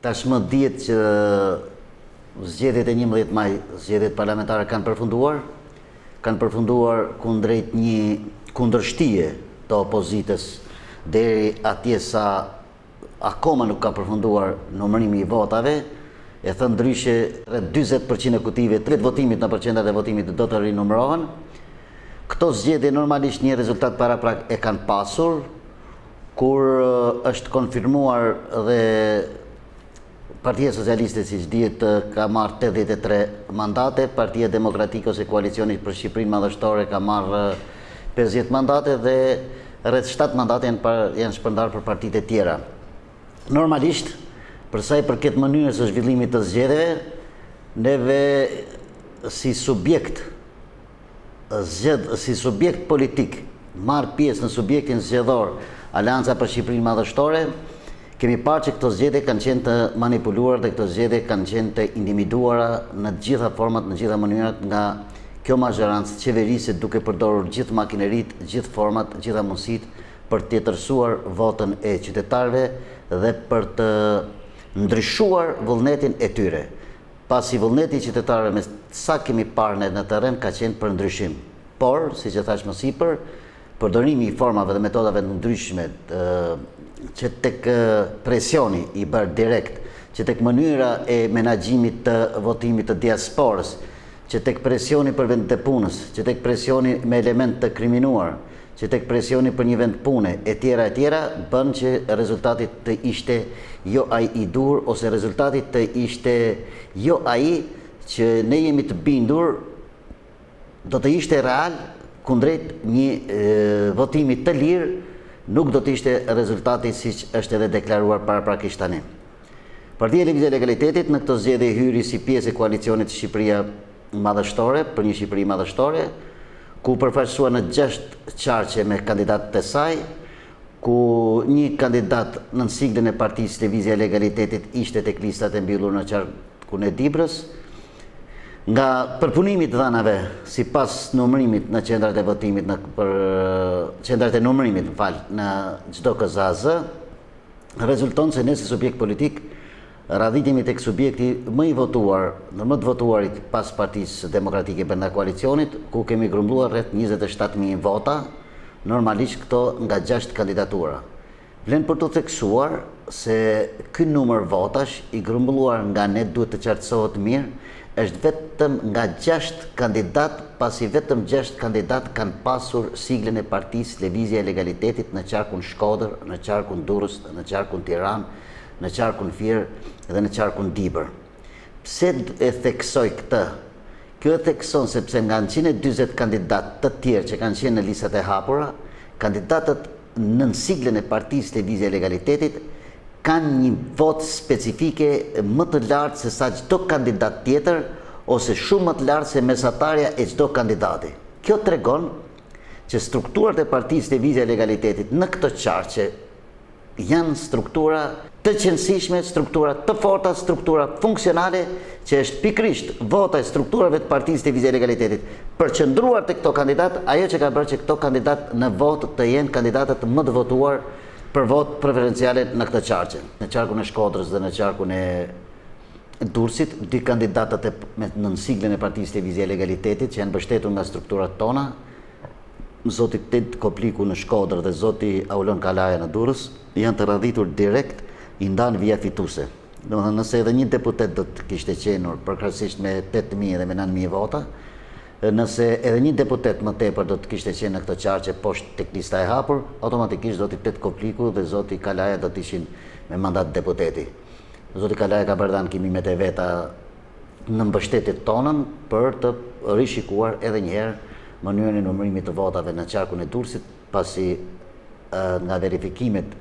Tashmë dihet që zgjedhjet e 11 maj, zgjedhjet parlamentare kanë përfunduar kundrejt një kundërshtije të opozitës deri atje sa akoma nuk ka përfunduar numërimi i votave. E thënë ndryshe, rreth 40% e kutive, 3 votimit në përqendrat e votimit do të rinumërohen. Këto zgjedhje normalisht një rezultat paraprak e kanë pasur, kur është konfirmuar dhe Partia Socialiste, siç dihet, ka marrë 83 mandate, Partia Demokratike ose Koalicioni për Shqipërinë Madhështore ka marrë 50 mandate dhe rreth 7 mandate janë shpërndarë për partitë e tjera. Normalisht, për sa i përket mënyrës së zhvillimit të zgjedhjeve, neve si subjekt politik marrë pjesë në subjektin zgjedhor Aleanca për Shqipërinë Madhështore, kemi parë që këto zgjedhje kanë qenë të manipuluar dhe këto zgjedhje kanë qenë të intimiduara në të gjitha format, në të gjitha mënyrat nga kjo mazhorancë qeverisë, duke përdorur gjithë makineritë, gjithë format, gjitha mundësitë për të tërësuar votën e qytetarëve dhe për të ndryshuar vullnetin e tyre. Pasi vullneti i qytetarëve me sa kemi parë në terren ka qenë për ndryshim. Por, siç e thash më sipër, përdorimi i formave dhe metodave të ndryshme që tek presioni i bërë direkt, që tek mënyra e menaxhimit të votimit të diasporës, që tek presioni për vendet e punës, që tek presioni me element të kriminuar, që tek presioni për një vend pune, e tjera, bën që rezultati të ishte jo ai i dur, ose rezultati të ishte jo ai që ne jemi të bindur do të ishte real kundrejt një votimi të lirë, nuk do të ishte rezultati siç është edhe deklaruar paraprakisht tani. Partia e Lëvizjes së Legalitetit në këtë zgjedhje hyri si pjesë e koalicionit Shqipëria Madhështore për një Shqipëri madhështore, ku përfaqësua në 6 qarqe me kandidatët e saj, ku një kandidat në siglën e Partisë Lëvizja e Legalitetit ishte tek listat e mbyllur në qarkun e Dibrës. Nga përpunimi të dhënave sipas numërimit në qendrat e votimit qendrat e numërimit në çdo KZAZ, rezulton se ne si subjekt politik radhitemi tek subjekti më i votuar, në më të votuarit pas Partisë Demokratike brenda koalicionit, ku kemi grumbulluar rreth 27.000 vota, normalisht këto nga 6 kandidatura. Vlen për të theksuar se ky numër votash i grumbulluar nga ne duhet të qartësohet mirë, është vetëm nga 6 kandidat, pasi vetëm 6 kandidat kanë pasur siglën e Partisë Lëvizja e Legalitetit në qarkun Shkodër, në qarkun Durrës, në qarkun Tiranë, në qarkun Fier dhe në qarkun Dibër. Pse e theksoj këtë? Kjo e thekson sepse nga 140 kandidat të tjerë që kanë qenë në listat e hapura, kandidatët në siglën e Partisë Lëvizja e Legalitetit kanë një vot specifike më të lartë se sa çdo kandidat tjetër, ose shumë më të lartë se mesatarja e çdo kandidati. Kjo tregon që strukturat e Partisë Lëvizja e Legalitetit në këtë qarqe janë struktura të qëndrueshme, struktura të forta, struktura funksionale, që është pikrisht vota e strukturave të Partisë Lëvizja e Legalitetit përqendruar te këto kandidat, ajo që ka bërë që këto kandidat në vot të jenë kandidatët më të votuar për vot preferenciale në këtë qarqe. Në qarkun e Shkodrës dhe në qarkun e Durrësit, 2 kandidatët në siglën e Partisë Lëvizja e Legalitetit që janë mbështetur nga strukturat tona, zoti Ted Kopliku në Shkodër dhe zoti Aulon Kalaja në Durrës, janë të radhitur direkt, i ndanë vija fituese. Domethënë, nëse edhe një deputet do të kishte qenur përkrahassisht me 8.000 dhe me 9.000 vota, nëse edhe një deputet më tepër do të kishte qenë në këtë qarqe poshtë tek lista e hapur, automatikisht zoti Ted Kopliku dhe zoti Kalaja do të ishin me mandat deputeti. Zoti Kalaja ka bërë ankimet e veta në mbështetjet tonën për të rishikuar edhe një herë mënyrën e numërimit të votave në qarkun e Durrësit, pasi nga verifikimet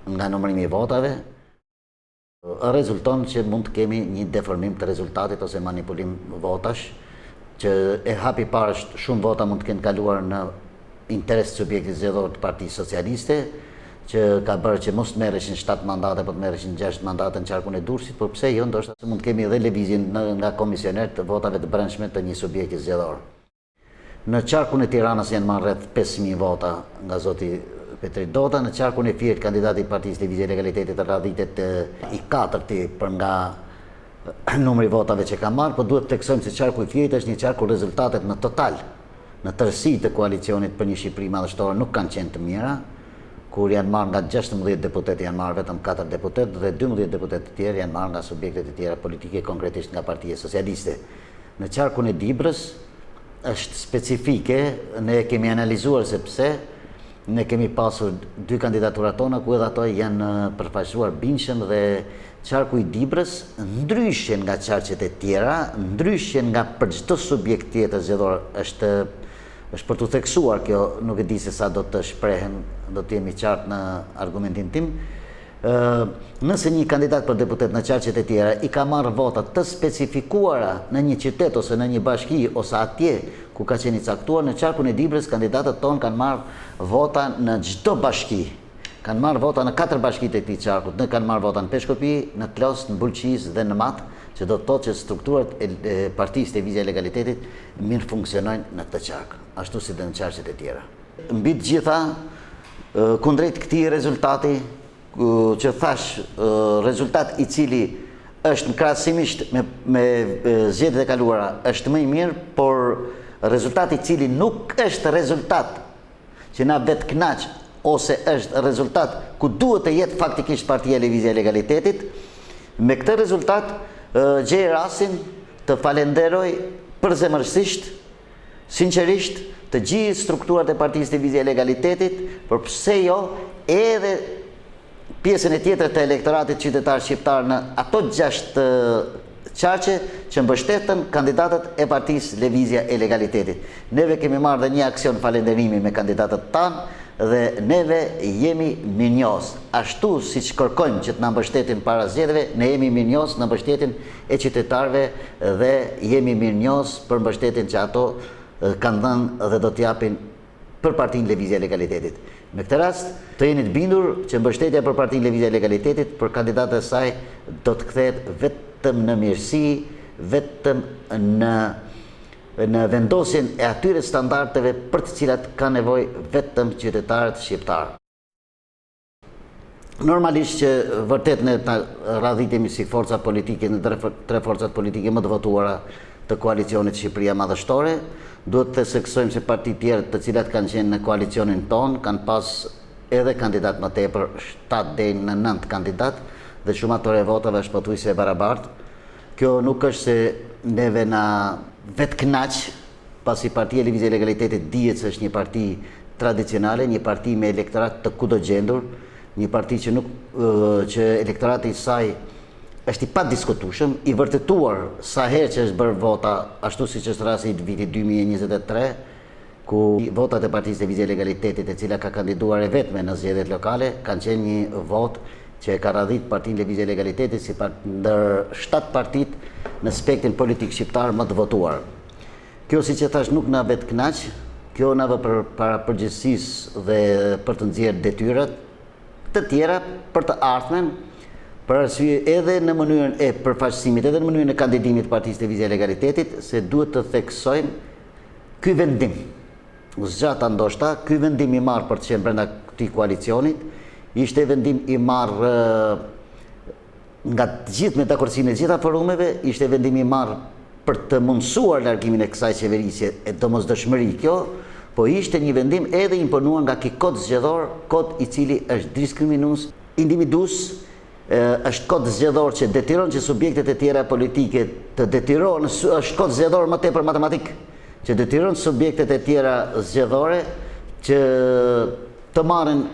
nga numërimi i votave rezulton që mund të kemi një deformim të rezultatit ose manipulim votash, që e hapi parë është shumë vota mund të kenë kaluar në interes të subjektit zgjedhor të Partisë Socialiste, që ka bërë që mos merreshin 7 mandate, po të merreshin 6 mandate në qarkun e Durrësit, por pse jo, ndoshta mund të kemi edhe lëvizjen nga komisioner të votave të brendshme të një subjekti zgjedhor. Në qarkun e Tiranës janë marrë rreth 5.000 vota nga zoti Petri Dota, në qarkun e Firit kandidati i Partisë Lëvizje e Legalitetit radhitet i 4-ti për nga numri votave që ka marrë, por duhet të theksojmë se qarku i Firit është një qark ku rezultatet në total, në tërësi të koalicionit për një Shqipëri madhështore nuk kanë qenë të mira, kur janë marrë nga 16 deputet janë marrë vetëm 4 deputet dhe 12 deputet të tjerë janë marrë nga subjektet e tjera politike, konkretisht nga Partia Socialiste. Në qarkun e Dibrës është specifike, ne kemi analizuar sepse ne kemi pasur 2 kandidaturat tona ku edhe ato janë përfaqësuar bindshëm dhe qarku i Dibrës, ndryshe nga qarqet e tjera, ndryshe nga për çdo subjekt tjetër zgjedhor, është për të theksuar kjo, nuk e di se sa do të shprehen, do të jemi qartë në argumentin tim. Nëse një kandidat për deputet në qarqet e tjera i ka marrë votat të specifikuara në një qytet ose në një bashki ose atje ku ka qenë i caktuar, në qarkun e Dibrës kandidatët tonë kanë marrë vota në çdo bashki. Kanë marrë vota në 4 bashkitë e këtij qarkut, ne kanë marrë vota në Peshkopi, në Klos, në Bulqiz dhe në Mat, që do të thotë që strukturat e Partisë Lëvizje e Legalitetit mirë funksionojnë në këtë qark, ashtu si dhe në qarqet e tjera. Mbi të gjitha, kundrejt këtij rezultati, që thash, rezultat i cili është krahasimisht me zgjedhjet e kaluara është më i mirë, por rezultati i cili nuk është rezultat që na vet kënaq ose është rezultat ku duhet të jetë faktikisht Partia Lëvizje e Legalitetit, me këtë rezultat gjej rastin të falenderoj përzemërsisht, sinqerisht, të gjithë strukturat e Partisë Lëvizje e Legalitetit, por pse jo edhe pjesën e tjetër të elektoratit qytetar shqiptar në ato 6 qarqe që mbështetën kandidatët e Partisë Lëvizja e Legalitetit. Neve kemi marrë dhe një aksion falenderimi me kandidatët tanë dhe neve jemi mirënjohës. Ashtu siç kërkojmë që të na mbështetin para zgjedhjeve, ne jemi mirënjohës në mbështetjen e qytetarëve dhe jemi mirënjohës për mbështetjen që ato kanë dhënë dhe do t'japin për Partinë Lëvizje e Legalitetit. Me këtë rast, të jeni të bindur që mbështetja për Partinë Lëvizje e Legalitetit për kandidatët e saj do të kthehet vetëm në mirësi, vetëm në vendosjen e atyre standardeve për të cilat ka nevojë vetëm qytetarët shqiptar. Normalisht që vërtet ne radhitemi si forca politike në 3 forcat politike më të votuara të koalicionit Shqipëria Madhështore. Duhet të theksojmë se partitë tjera të cilat kanë qenë në koalicionin ton kanë pas edhe kandidat më tepër, 7 deri në 9 kandidat dhe shumatora e votave është pothuajse e barabartë. Kjo nuk është se neve na vetë kënaq, pasi Partia Lëvizje e Legalitetit dihet se është një parti tradicionale, një parti me elektorat të kudo gjendur, një parti që elektorati i saj është i padiskutueshëm, i vërtetuar sa herë që është bërë vota, ashtu siç është rasti i vitit 2023, ku votat e Partisë Lëvizje e Legalitetit, e cila ka kandiduar e vetme në zgjedhjet lokale, kanë qenë një vot që e ka radhit Partinë Lëvizje e Legalitetit si ndër 7 partitë në spektrin politik shqiptar më të votuar. Kjo, siç e thash, nuk na vet kënaq, kjo na vë para përgjegjësisë dhe për të nxjerrë detyrat të tjera për të ardhmen, për arsye edhe në mënyrën e përfaqësimit, edhe në mënyrën e kandidimit të Partisë Lëvizje e Legalitetit, se duhet të theksojmë ky vendim. Zgjata ndoshta, ky vendim i marrë për të qenë brenda këtij koalicionit, ishte vendim i marrë nga të gjithë me dakordsinë e gjitha forumeve, ishte vendim i marrë për të mundësuar largimin e kësaj qeverisje e domosdoshmëri kjo, po ishte një vendim edhe imponuar nga ky kod zgjedhor, kod i cili është diskriminues, individues, është kod zgjedhor që detyron që subjektet e tjera politike të detyrohen, është kod zgjedhor më tepër matematik, që detyron subjektet e tjera zgjedhore që të marrin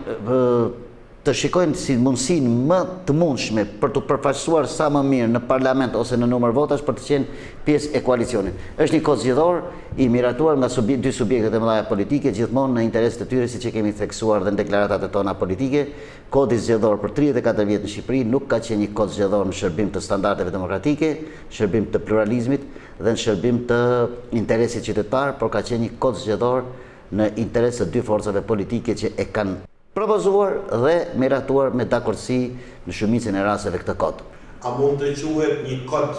të shikojnë si mundësinë më të mundshme për të përfaqësuar sa më mirë në parlament ose në numër votash për të qenë pjesë e koalicionit. Është një kod zgjedhor i miratuar nga 2 subjektet e mëdha politike, gjithmonë në interes të tyre, siç e kemi theksuar dhe në deklaratat e tona politike. Kodi zgjedhor për 34 vjet në Shqipëri nuk ka qenë një kod zgjedhor në shërbim të standardeve demokratike, shërbim të pluralizmit dhe në shërbim të interesit qytetar, por ka qenë një kod zgjedhor në interes të 2 forcave politike që e kanë propozuar dhe miratuar me dakordsi në shumicën e rasteve këtë kod. A mund të quhet një kod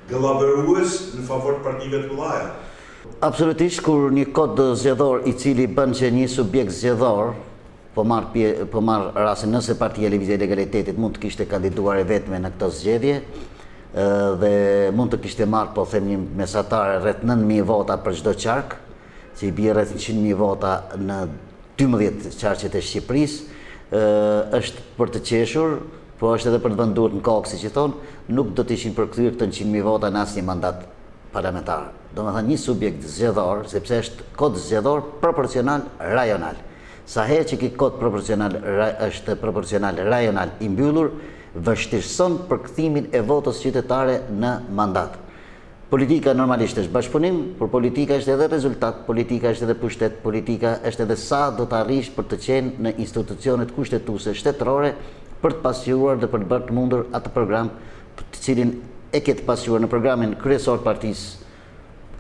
gëllaberues në favor të partive të mëdha? Absolutisht, kur një kod zgjedhor i cili bën që një subjekt zgjedhor po marr rastin nëse Partia e Lëvizjes e Legalitetit mund të kishte kandiduar e vetme në këtë zgjedhje dhe mund të kishte marrë, po them, një mesatare rreth 9.000 vota për çdo qark, që i bie rreth 100.000 vota në 12 qarqet e Shqipërisë, është për të qeshur, po është edhe për të vëndur në kokë, siç i thonë, nuk do të ishin përkthyer këto 100.000 vota në asnjë mandat parlamentar. Domethënë një subjekt zgjedhor, sepse është kod zgjedhor proporcional rajonal. Sa herë që ky kod është proporcional rajonal i mbyllur, vështirëson përkthimin e votës qytetare në mandat. Politika normalisht është bashkëpunim, por politika është edhe rezultat, politika është edhe pushtet, politika është edhe sa do të arrish për të qenë në institucionet kushtetuese shtetërore për të pasqyruar dhe për të bërë të mundur atë program të cilin e ketë pasqyruar në programin kryesor të partisë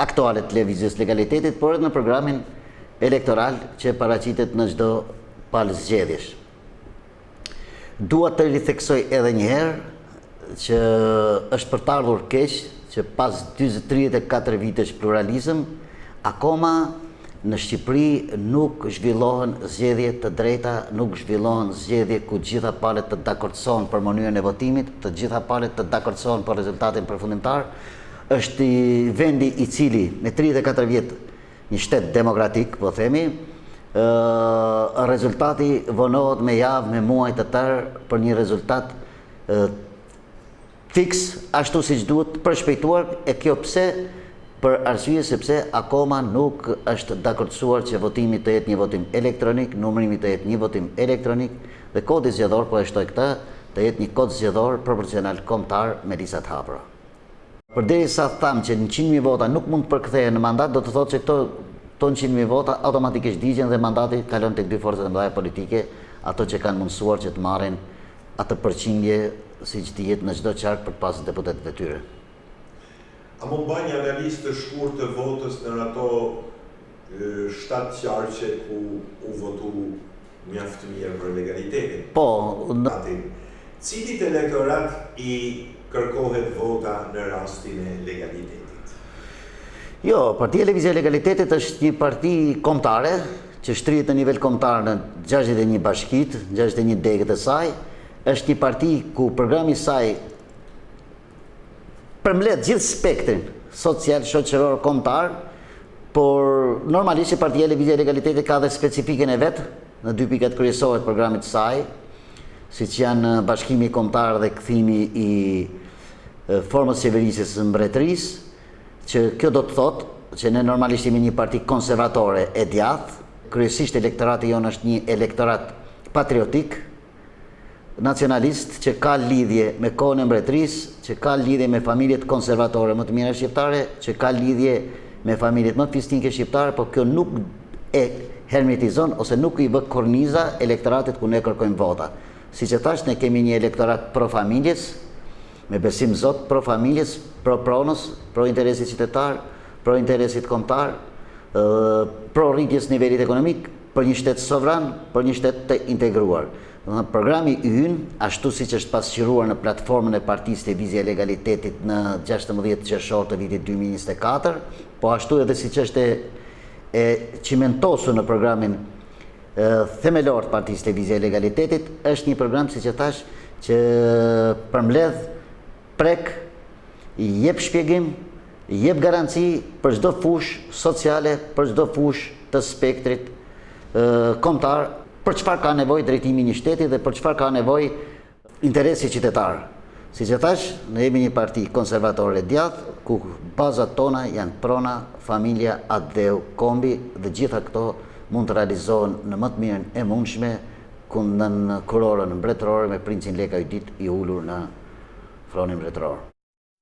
aktuale të Lëvizjes Legalitetit, por edhe në programin elektoral që paraqitet në çdo palë zgjedhjesh. Dua të ritheksoj edhe një herë që është për të ardhur keq që pas 34 vitesh pluralizëm, akoma në Shqipëri nuk zhvillohen zgjedhje të drejta, nuk zhvillohen zgjedhje ku gjitha palët të dakordsohen për mënyrën e votimit, të gjitha palët të dakordsohen për rezultatin përfundimtar. Është vendi i cili me 34 vjet, një shtet demokratik, po themi, rezultati vonohet me javë, me muaj të tërë për një rezultat fiks, ashtu siç duhet përshpejtuar, e kjo pse? Për arsye sepse akoma nuk është dakordsuar që votimi të jetë një votim elektronik, numërimi të jetë një votim elektronik dhe kodi zgjedhor, po e shtoj këtë, të jetë një kod zgjedhor proporcional kombëtar me lista të hapura. Përderisa tham që 100.000 vota nuk mund të përkthehen në mandat, do të thotë që këto 100.000 vota automatikisht digjen dhe mandati kalon tek dy forcat e mëdha politike, ato që kanë mundësuar që të marrin atë përqindje siç dihet në çdo qark për të pasur deputetët e tyre. A mund bëj një analizë të shkurtë të votës në ato 7 qarqe ku u votu mjaft mirë për legalitetin? Po, cilit elektorat i kërkohet vota në rastin e legalitetit? Jo, Partia e Lëvizjes e Legalitetit është një parti kombëtare që shtrihet në nivel kombëtar në 61 bashkitë, 61 degët e saj. Është një parti ku programi i saj përmbledh gjithë spektrin social, shoqëror, kombëtar, por normalisht Partia e Lëvizjes e Legalitetit ka dhe specifikën e vet në dy pikat kryesore të programit të saj, siç janë bashkimi kombëtar dhe kthimi i formës qeverisjes së mbretërisë, që kjo do të thotë që ne normalisht jemi një parti konservatore e djathtë, kryesisht elektorati jonë është një elektorat patriotik, nacionalist, që ka lidhje me kohën e mbretërisë, që ka lidhje me familjet konservatore më të mira shqiptare, që ka lidhje me familjet më fisnike shqiptare, por kjo nuk e hermetizon ose nuk i bë korniza elektoratit ku ne kërkojmë vota. Siç e thash, ne kemi një elektorat pro familjes, me besim Zot, pro familjes, pro pronës, pro interesit qytetar, pro interesit kombëtar, pro rritjes nivelit ekonomik, për një shtet sovran, për një shtet të integruar. Programi ynë, ashtu siç është pasqyruar në platformën e Partisë Lëvizje e Legalitetit në 16 qershor të vitit 2024, po ashtu edhe siç është e cimentosur në programin themelor të Partisë Lëvizje e Legalitetit, është një program, siç e thash, që përmbledh, prek, i jep shpjegim, i jep garanci për çdo fushë sociale, për çdo fushë të spektrit kombëtar, për çfarë ka nevojë drejtimi i një shteti dhe për çfarë ka nevojë interesi qytetar. Siç e thash, ne jemi një parti konservatore djathtë, ku bazat tona janë prona, familja, atë kombi, dhe gjitha këto mund të realizohen në më të mirën e mundshme, ku në kurorën mbretërore me princin Leka Ydit i ulur në fronin mbretëror.